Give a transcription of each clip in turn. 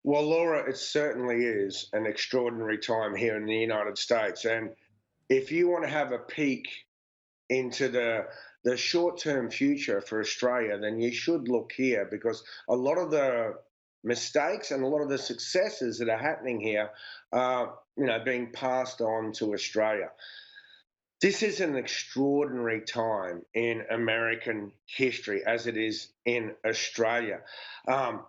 Well, Laura, it certainly is an extraordinary time here in the United States. And if you want to have a peek into the short-term future for Australia, then you should look here because a lot of the mistakes and a lot of the successes that are happening here are, being passed on to Australia. This is an extraordinary time in American history, as it is in Australia. Um,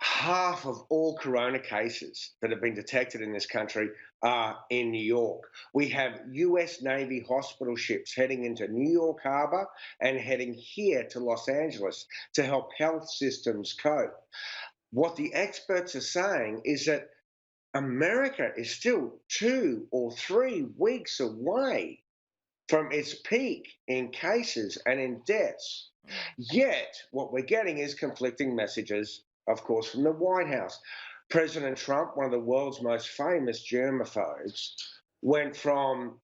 Half of all corona cases that have been detected in this country are in New York. We have US Navy hospital ships heading into New York Harbor and heading here to Los Angeles to help health systems cope. What the experts are saying is that America is still 2 or 3 weeks away from its peak in cases and in deaths. Yet, what we're getting is conflicting messages, of course, from the White House. President Trump, one of the world's most famous germaphobes, went from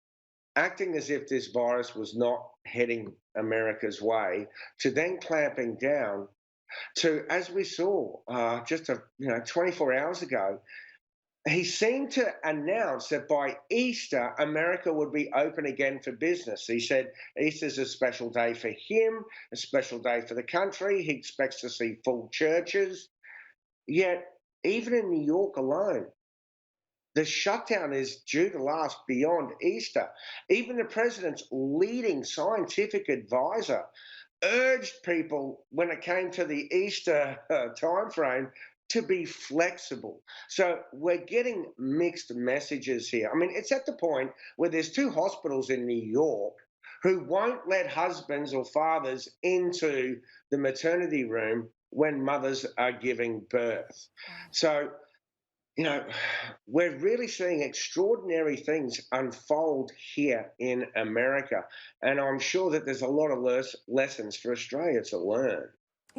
acting as if this virus was not heading America's way to then clamping down to, as we saw just 24 hours ago, he seemed to announce that by Easter, America would be open again for business. He said Easter's a special day for him, a special day for the country. He expects to see full churches. Yet, even in New York alone, the shutdown is due to last beyond Easter. Even the president's leading scientific advisor urged people when it came to the Easter timeframe to be flexible. So we're getting mixed messages here. I mean, it's at the point where there's 2 hospitals in New York who won't let husbands or fathers into the maternity room when mothers are giving birth. Wow. So, you know, we're really seeing extraordinary things unfold here in America. And I'm sure that there's a lot of lessons for Australia to learn.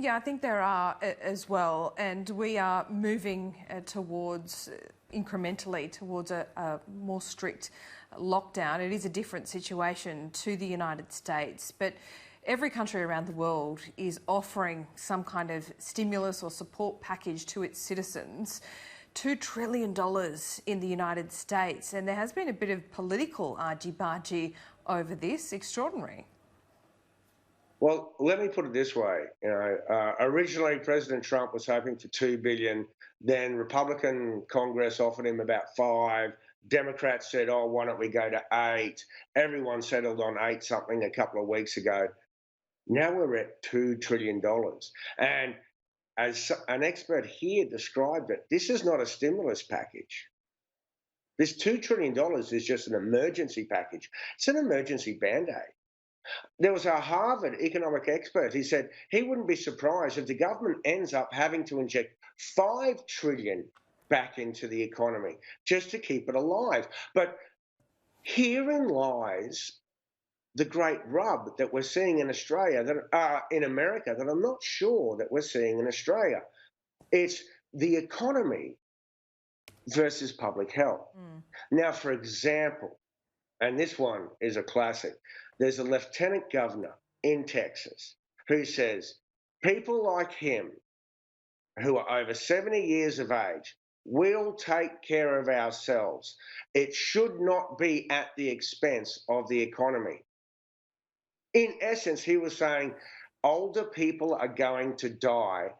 Yeah, I think there are as well, and we are moving towards incrementally towards a more strict lockdown. It is a different situation to the United States, but every country around the world is offering some kind of stimulus or support package to its citizens. $2 trillion in the United States, and there has been a bit of political argy-bargy over this. Extraordinary. Well, let me put it this way. Originally President Trump was hoping for 2 billion. Then Republican Congress offered him about 5. Democrats said, "Oh, why don't we go to 8?" Everyone settled on 8 something a couple of weeks ago. Now we're at $2 trillion, and as an expert here described it, this is not a stimulus package. This $2 trillion is just an emergency package. It's an emergency band aid. There was a Harvard economic expert. He said he wouldn't be surprised if the government ends up having to inject 5 trillion back into the economy just to keep it alive. But herein lies the great rub that we're seeing in Australia, that in America, that I'm not sure that we're seeing in Australia. It's the economy versus public health. Mm. Now, for example, and this one is a classic. There's a lieutenant governor in Texas who says people like him who are over 70 years of age will take care of ourselves. It should not be at the expense of the economy. In essence, he was saying older people are going to die,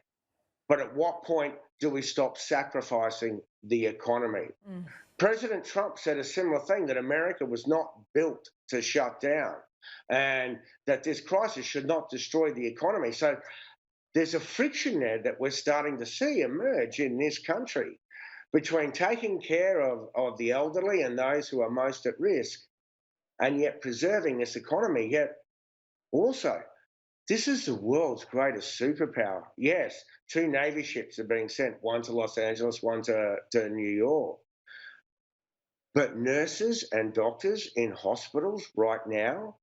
but at what point do we stop sacrificing the economy? Mm. President Trump said a similar thing, that America was not built to shut down and that this crisis should not destroy the economy. So there's a friction there that we're starting to see emerge in this country between taking care of the elderly and those who are most at risk and yet preserving this economy. Yet also, this is the world's greatest superpower. Yes, 2 Navy ships are being sent, one to Los Angeles, one to New York. But nurses and doctors in hospitals right now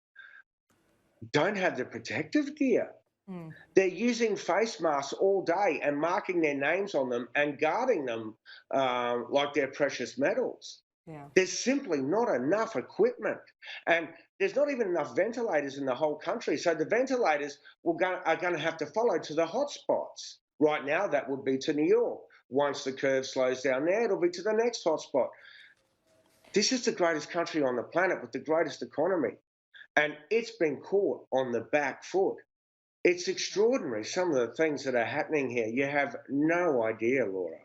don't have the protective gear. Mm. They're using face masks all day and marking their names on them and guarding them like they're precious metals. Yeah. There's simply not enough equipment. And there's not even enough ventilators in the whole country. So the ventilators are going to have to follow to the hotspots. Right now, that would be to New York. Once the curve slows down there, it'll be to the next hotspot. This is the greatest country on the planet with the greatest economy, and it's been caught on the back foot. It's extraordinary, some of the things that are happening here. You have no idea, Laura.